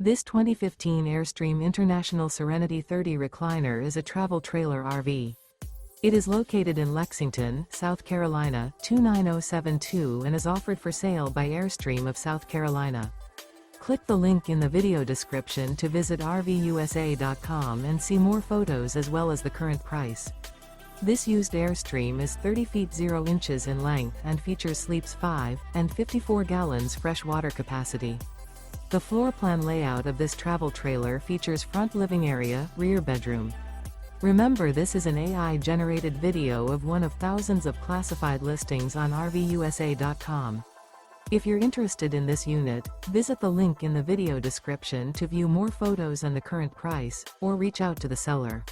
This 2015 Airstream International Serenity 30 Recliner is a travel trailer RV. It is located in Lexington, South Carolina, 29072 and is offered for sale by Airstream of South Carolina. Click the link in the video description to visit RVUSA.com and see more photos as well as the current price. This used Airstream is 30 feet 0 inches in length and features sleeps 5 and 54 gallons fresh water capacity. The floor plan layout of this travel trailer features front living area, rear bedroom. Remember, this is an AI-generated video of one of thousands of classified listings on RVUSA.com. If you're interested in this unit, visit the link in the video description to view more photos and the current price, or reach out to the seller.